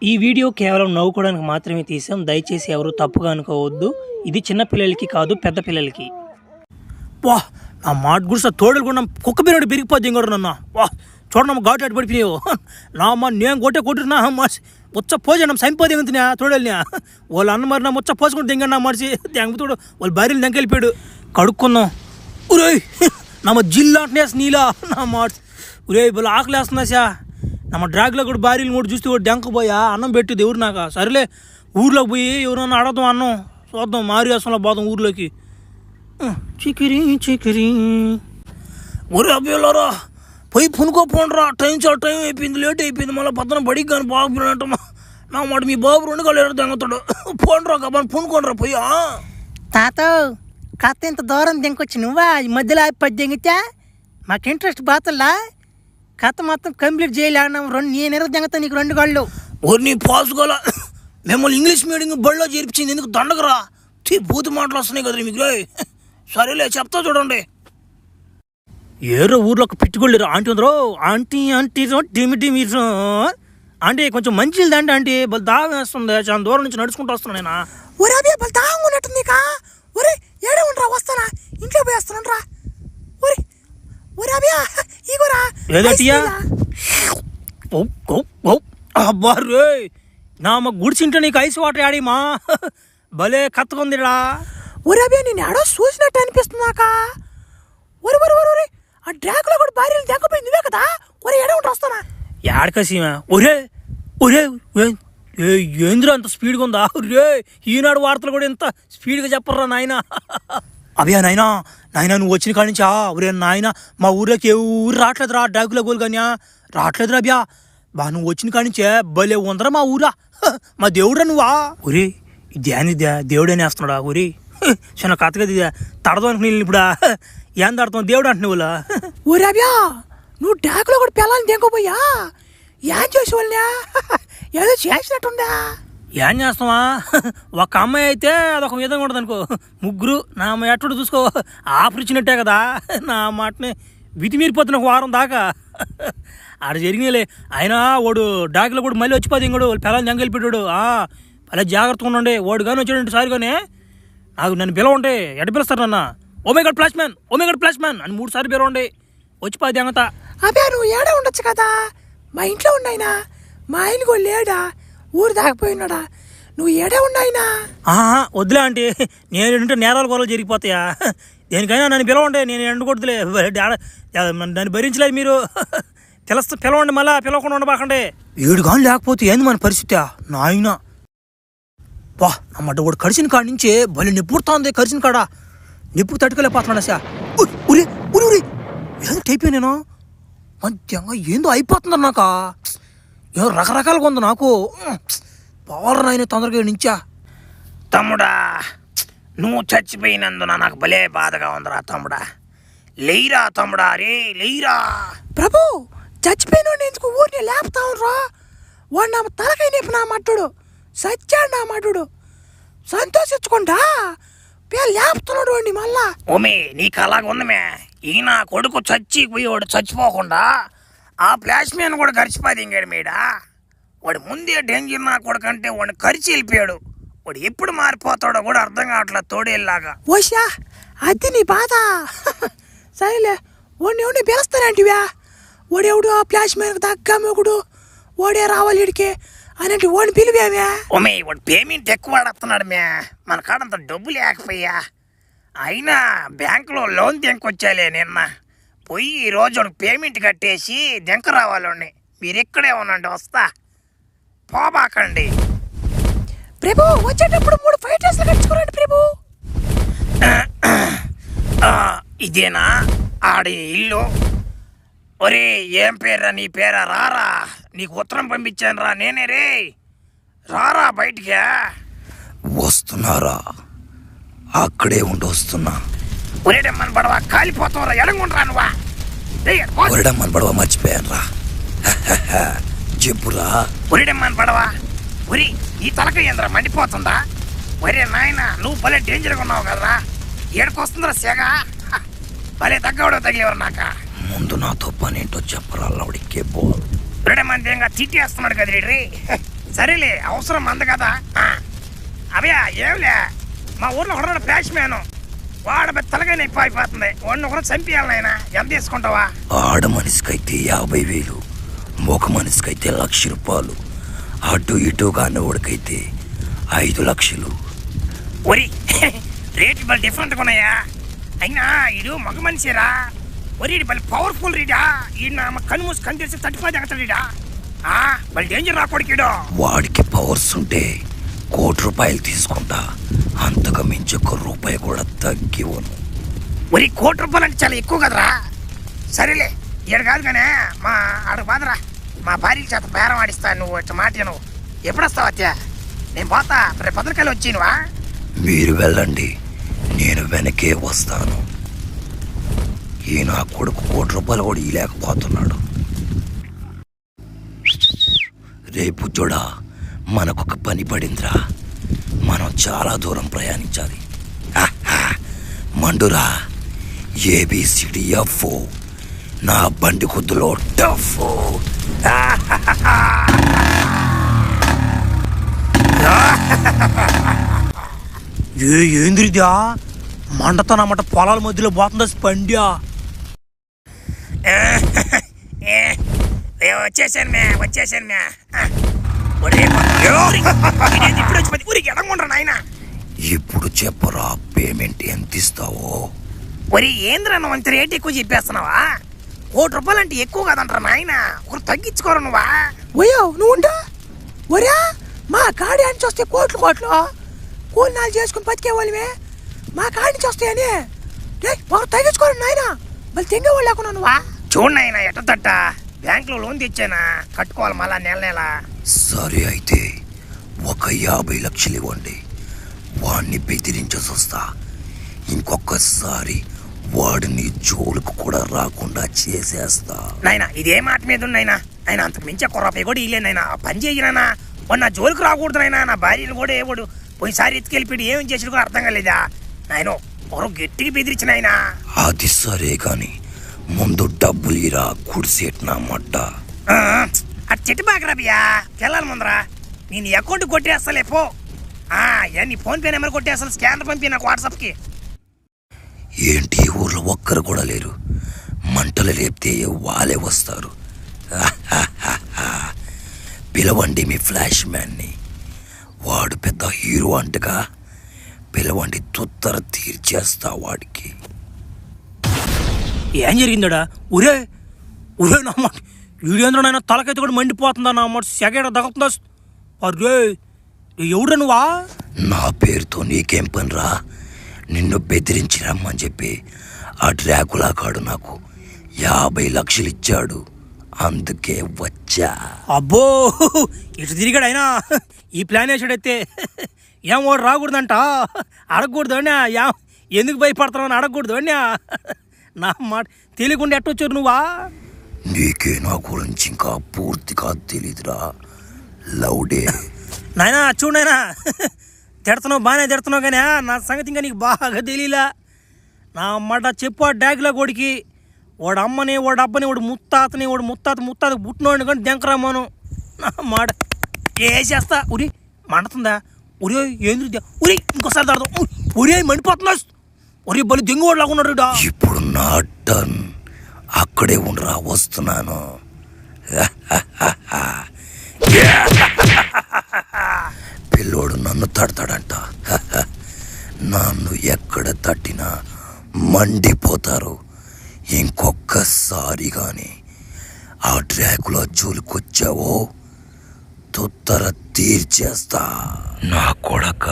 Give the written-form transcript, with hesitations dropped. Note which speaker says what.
Speaker 1: ఈ వీడియో కేవలం నవ్వుకోవడానికి మాత్రమే తీసాం. దయచేసి ఎవరు తప్పుగా అనుకోవద్దు. ఇది చిన్న పిల్లలకి కాదు, పెద్ద పిల్లలకి.
Speaker 2: వా నా మాట గుడిసా తోడలు కూడా కుక్క బిర్యానీ బిరిగిపోద్ది ఇంకోటి నన్న. వా చూడమ్మ ఘాటు అటు పడిపోయావు నా అమ్మ నేను కొట్టున్నా ముచ్చ పోజా నమ్మ సంపోదే తినా తోడలినా వాళ్ళ అన్న మరి నా ముచ్చ పోసుకుని దింగన్నా మనిషి దెంగతోడు వాళ్ళ భార్యలు దెంకెళ్ళిపోయాడు. కడుక్కున్నాం ఉరే నమ్మ జిల్లా అంటే నీలా నా మాట ఉరే వాళ్ళు ఆకలేస్తున్నా సా నమ్మ డ్రాగ్లో కూడా భార్యలు కూడా చూస్తే కూడా దెంకపోయా అన్నం పెట్టేది ఎవరు నాక. సరేలే ఊర్లోకి పోయి ఎవరన్నా అడగదాం అన్నం చూద్దాం మారి వేసంలో పోదాం ఊర్లోకి. చికిరి చికిరి ఒరే అబ్బాయిలారా పోయి పునుకోపోండ్రా. టైం చాలా టైం అయిపోయింది, లేట్ అయిపోయింది. మళ్ళీ పక్కన బడికి కానీ బాగుపోయినట్టు నా మాట మీ బాబు 2 గంటలు దెంగతాడు. పోండ్రా కబాని పునుకోండ్రా పోయి.
Speaker 3: తాత కథ ఇంత దూరం దింకొచ్చి నువ్వా ఈ మధ్యలో ఆపి దింగితే మాకు ఇంట్రెస్ట్ బాతల్లా కథ మొత్తం కంప్లీట్ చేయలేన్నాం. నేను దింగతా నీకు 2 గళ్ళు.
Speaker 2: ఒరి నీ పాసుకోవాలా మిమ్మల్ని ఇంగ్లీష్ మీడియం బడిలో చేర్పించింది ఎందుకు దండగరా బూతు మాటలు వస్తున్నాయి కదా మీకు. సరేలే చెప్తా చూడండి. ఏరో ఊర్లో ఒక పెట్టుకోలేరు ఆంటీ ఉందరో ఆంటీ ఆంటీ డిమి డిమి ఆంటీ కొంచెం మంచిది దండి ఆంటీ బలి దాహం వేస్తుంది. చాలా దూరం నుంచి నడుచుకుంటూ వస్తున్నా నేను.
Speaker 3: ఒరే అబ్బే బలి దాహం ఉన్నట్టుంది కా. ఒరే ఏడే ఉండరా వస్తానా ఇంట్లో పోయి వస్తానరా. ఒరే ఒరే అబ్బే ఇగోరా
Speaker 2: ఏదటియా అబ్బా రే నా మా గుడిచింటే నీకు ఐస్ వాటర్ ఆడిమా భలే కత్తుకుందిరా.
Speaker 3: ఒరే అబ్బే నేను ఏడో చూసినట్టు అనిపిస్తుందాకా. ఒరే ఒరే ఒరే ఒరే ఆ డ్రాకులో కూడా భార్యలు దెంకపోయింది నువ్వే కదా. ఒరే ఏడే ఉండి వస్తానా
Speaker 2: ఏడకసీమా. ఒరే ఒరే ఏంద్రా అంత స్పీడ్గా ఉందా రే. ఈనాడు వార్తలు కూడా ఎంత స్పీడ్గా చెప్పర్రా నాయన. అభయా నాయనా నాయన నువ్వు వచ్చిన కాడి నుంచా ఒరే నాయన మా ఊర్లోకి ఎవరు రావట్లేదురా డ్రాకుల గోలు కానీ రావట్లేదురా అభ్యా. బా నువ్వు వచ్చిన కాడి నుంచే భలే ఉందరా మా ఊరా. మా దేవుడా నువ్వా. ఒరే ధ్యాని దేవుడని వేస్తున్నాడా. ఒరే చిన్న కథగది తడదాం అనుకుని ఇప్పుడా ఏం తడతాం దేవుడు అంటే నువ్వులా.
Speaker 3: ఒరే అభ్యా నువ్వు డ్రాకులో కూడా పిల్లల్ని దెంకపోయా ఏం చేసి వాళ్ళా ఏదో చేసినట్టుందా.
Speaker 2: ఏం చేస్తావా ఒక అమ్మాయి అయితే అదొక విధంగా ఉంటుంది అనుకో. ముగ్గురు నా ఎట్టుడు చూసుకో ఆపరిచినట్టే కదా. నా మాటని వితిమీరిపోతున్న 1 వారం దాకా ఆడ జరిగినాలే. అయినా వాడు డాకిలో కూడా మళ్ళీ వచ్చిపోతే ఇంకోడు వాళ్ళ పిల్లల్ని దెంగెళ్ళిపెట్టాడు. అలా జాగ్రత్తగా ఉండండి. వాడు కానీ వచ్చాడంటే సారి కానీ నాకు నన్ను పిలవండి. ఎడ పిలుస్తారు నన్న ఓమేగడ్ ఫ్లాష్ మ్యాన్ అని 3 సార్లు పిలవండి వచ్చిపోయి దెంగతా.
Speaker 3: అబ్బా నువ్వు ఏడా ఉండొచ్చు కదా. మా ఇంట్లో ఉన్నాయినా మా ఆయన కూడా లేడా ఊరు దాకపోయినాడా. నువ్వు ఏడే ఉన్నాయినా.
Speaker 2: వద్దులే అంటే నేను ఉంటే నేరాల కూరలు జరిగిపోతాయా. దేనికైనా నన్ను పిలవండి. నేను ఎండకూడదులే నన్ను భరించలేదు మీరు. పిలవండి మళ్ళా పిలవకుండా ఉండబాకండి. 7 గాని లేకపోతే ఏంది మన పరిస్థితి నాయన. వా అమ్మట వాడు కరిసిన కాడ నుంచే భలే నిప్పుడుతోంది. కరిసిన కాడ నిప్పు తట్టుకోలేకపోతున్నాడు సా. ఉరి ఉరి ఉరి ఏదో టైపోయా నేను మధ్యంగా ఏందో అయిపోతుంది నాక. ఏదో రకరకాలుగా ఉంది నాకు. పవర్ నాయన తొందరగా నుంచా. తమ్ముడా నువ్వు చచ్చిపోయినందున నాకు భలే బాధగా ఉందిరా తమ్ముడా. లేయిరా తమ్ముడా రే లేయిరా.
Speaker 3: ప్రభు చచ్చిపోయిన ఎందుకు ఊరిని లేపుతా రా. వాడు నా తలకై నేపు నా మట్టుడు సచ్చాడు నా మట్టుడు సంతోషించుకుంటా లేపుతున్నాడు వాడిని మళ్ళా.
Speaker 2: ఓమే నీకు అలాగ ఉందమే. ఈయన కొడుకు చచ్చిపోయేవాడు చచ్చిపోకుండా ఆ ఫ్లాష్ మ్యాన్ కూడా గడిచిపోయింది ఇంకాడు మీడా. వాడు ముందే డేంజర్ నా కొడుకు అంటే వాడిని కరిచి వెళ్ళిపోయాడు. వాడు ఎప్పుడు మారిపోతాడో కూడా అర్థం కావట్లేదు తోడేలాగా.
Speaker 3: ఓషా అది నీ బాధ. సరేలే వాడిని ఎవరిని పిలుస్తానంటివా. వాడెవడు ఆ ఫ్లాష్ మ్యాన్కి తగ్గ మొగుడు వాడే రావాలి ఇడికి అనేటి వాడిని పిలివేమే.
Speaker 2: ఓమే వాడు పేమెంట్ ఎక్కువ వాడుతున్నాడు మే. మన కాడంత డబ్బు లేకపోయా. అయినా బ్యాంకులో లోన్ దెంకొచ్చాలే నిన్న. పోయి ఈరోజు వాడికి పేమెంట్ కట్టేసి దెంక రావాలండి. మీరు ఇక్కడే ఉండండి వస్తా పోబాకండి.
Speaker 3: ప్రభు వచ్చేటప్పుడు 3 ఫైటర్స్లు కట్టుకోరండి ప్రభు.
Speaker 2: ఇదేనా ఆడి ఇల్లు. ఒరే ఏం పేరా నీ పేరా రారా. నీకు ఉత్తరం పంపించాను రా నేనే రే. రారా బయటికి.
Speaker 4: వస్తున్నారా అక్కడే ఉండి వస్తున్నా.
Speaker 2: ఒరేడమ్మని పడవ కాలిపోతాం రా. ఎడంగుండ్రా నువ్వా.
Speaker 4: ఒరేడమ్మని పడవ మర్చిపోయాను రా. చెప్పురా
Speaker 2: ఒరేడమ్మని పడవ. ఒరి ఈ తలక ఏంద్రా మండిపోతుందా. ఒరే నాయన నువ్వు భలే డేంజర్గా ఉన్నావు కదరా. ఏడుకొస్తుందిరా సేగ. భలే తగ్గవడో తగిలేవరు నాక.
Speaker 4: ముందు నాతో పనేంటో చెప్పరా లౌడికే బోల్.
Speaker 2: రెడమంది తిట్టేస్తున్నాడు కదా రే.
Speaker 3: సరేలే అవసరం మంద కదా. అవే ఏమిలే, మా ఊర్లో ఒకడు ఫ్లాష్ మ్యాను, వాడు తలగా నొప్పి అయిపోతుంది. వాడిని ఒకరు చంపేయాలి నాయన. ఎంత తీసుకుంటావా?
Speaker 4: ఆడ మనిషికైతే 50,000, ఒక మనిషికైతే 1,00,000 రూపాయలు, అటు ఇటుగా అన్నవాడికైతే 5 లక్షలు.
Speaker 3: ఒరి రేట్లు బలి డిఫరెంట్గా ఉన్నాయా? అయినా ఇడు మగ మనిషిరా. ఒరి బలి పవర్ఫుల్ రీడా. ఈ నా కన్ను మూసి కన్ను తెరిచి 35 ఎగతాడా. బలి డేంజర్ రాకూడదు.
Speaker 4: వాడికి పవర్స్ ఉంటే 1,00,00,000 రూపాయలు తీసుకుంటా, అంతకు మించి 1 రూపాయి కూడా తగ్గివను.
Speaker 3: ఒరి 1,00,00,000 రూపాయలు అంటే చాలా ఎక్కువ కదరా. సరేలే ఇక్కడ కాదు కానీ మా ఆడు బాదరా, మా భార్య చేత బేరం ఆడిస్తా. నువ్వు వచ్చి మాట నువ్వు ఎప్పుడు వస్తావు అత్య? నేను పోతా, రేపు పదరికాయలు వచ్చి నువ్వా?
Speaker 4: మీరు వెళ్ళండి, నేను వెనకే వస్తాను. ఈ నా కొడుకు 1,00,00,000 రూపాయలు కూడా ఇలేకపోతున్నాడు. రేపు చూడా మనకొక పని పడిందిరా. మనం చాలా దూరం ప్రయాణించాలి. మండురా, ABCDF నా బండి కుద్దులో టఫ్.
Speaker 2: ఏంద్రిదా మండతానమాట, పొలాల మధ్యలో పోతుందా స్పండ్యా?
Speaker 3: వచ్చేసాను మ్యా. ఇప్పుడు వచ్చి ఊరికి ఎడకుండా నాయన.
Speaker 4: ఇప్పుడు చెప్పరా, పేమెంట్ ఎంత ఇస్తావో?
Speaker 3: ఒరి ఏంద్రా నువ్వు అంత రేట్ ఎక్కువ చెప్పేస్తున్నావా? 1,00,00,000 రూపాయలు అంటే ఎక్కువ కాదంటారా నాయన. ఒకరు తగ్గించుకోరు నువ్వా?
Speaker 2: పోయావు నువ్వు ఉంటా. ఒరే మా కాడి అని చూస్తే కోట్లు కూలినాలు చేసుకుని బతికేవాళ్ళమే. మా కాడి నుంచి వస్తాయని ఒకరు తగ్గించుకోరు నాయన. మళ్ళీ తెంగేవాళ్ళు లేకున్నా నువ్వా?
Speaker 3: చూడు నాయన ఎట్ట తట్ట బ్యాంకులో లోన్ తెచ్చానా, కట్టుకోవాలి మళ్ళా నెల.
Speaker 4: సరే అయితే ఒక 50 లక్షలు ఇవ్వండి, వాడిని బెదిరించేసి వస్తా. ఇంకొకసారి వాడిని జోలుకు కూడా రాకుండా చేసేస్తా.
Speaker 3: నాయన ఇదే మాట మీద ఉన్నాయినా. ఆయన అంతకు మించి 1 రూపాయి కూడా ఇల్లేనాయన. పని చేయనా వాడు నా జోలికి రాకూడదు నాయన. నా భార్యను కూడా ఏవాడు పోయినసారి ఎత్తుకెళ్ళిపోయి ఏమేం చేసాడు కూడా అర్థం కాలేదా నాయన. ఒకరు గట్టిగా బెదిరించిన ఆయన.
Speaker 4: అది సరే కాని ముందు డబ్బులు ఇరా, కుడిసేట్నా మడ్డ.
Speaker 3: అది చెట్టు బాకరా బియ్యా, తెల్లాలి ముందరా. నేను అకౌంట్ కొట్టేస్తలే పో. నీ ఫోన్ పే నెంబర్ కొట్టేస్తాను, స్కానర్ పంపి నాకు వాట్సాప్కి.
Speaker 4: ఏంటి ఊర్లో ఒక్కరు కూడా లేరు? మంటలు లేపితే వాళ్ళే వస్తారు. పిలవండి మీ ఫ్లాష్ మ్యాన్ని, వాడు పెద్ద హీరో అంటగా. పిలవండి, తుత్తర తీర్చేస్తా వాడికి.
Speaker 2: ఏం జరిగిందడా? ఒరే నా మాట వీడియోంద్ర నాయన, తలకైతే కూడా మండిపోతుందా నా మాట. సెగేడ తగ్గుతుందా? అరే ఎవడు నువ్వా?
Speaker 4: నా పేరుతో నీకేం పనిరా? నిన్ను బెదిరించి రమ్మని చెప్పి ఆ డ్రాకులా కాడు నాకు 50 లక్షలు ఇచ్చాడు, అందుకే వచ్చా.
Speaker 2: అబ్బో ఇటు తిరిగాడు అయినా. ఈ ప్లాన్ వేసాడైతే ఏం వాడు రాకూడదంట, అడగకూడదు అన్నా. ఎందుకు భయపడతావు అని అడగకూడదు అన్నా. నా మాట తెలియకుండా ఎట్టొచ్చారు నువ్వా?
Speaker 4: నీకే నా గురించి ఇంకా పూర్తిగా తెలీదురా లౌడే.
Speaker 2: నాయనా చూడు నాయనా, తిడుతున్నావు బాగానే తిడుతున్నావు కానీ నా సంగతి ఇంకా నీకు బాగా తెలియలా. నా మాట చెప్పు ఆ డాగ్లా కొడికి. వాడు అమ్మని, వాడు అబ్బని, వాడు ముత్తాతని, వాడు ముత్తాత పుట్టినోడిని కానీ దెంకరామాను. నా మాట వేసేస్తా. ఉరి మండుతుందా? ఉరి ఏంది? ఉరి ఇంకోసారి తడదాం. ఉరి మండిపోతుందా? ఉరి బలి దెంగువాడు లాగున్నాడు.
Speaker 4: ఇప్పుడు నా టర్న్, అక్కడే ఉండరా, వస్తున్నాను. పిల్లోడు నన్ను తడతాడంట. నన్ను ఎక్కడ తట్టినా మండిపోతారు. ఇంకొక్కసారి గాని ఆ డ్రాకులా జోలికొచ్చావో తుత్తర తీర్చేస్తా. నా కొడక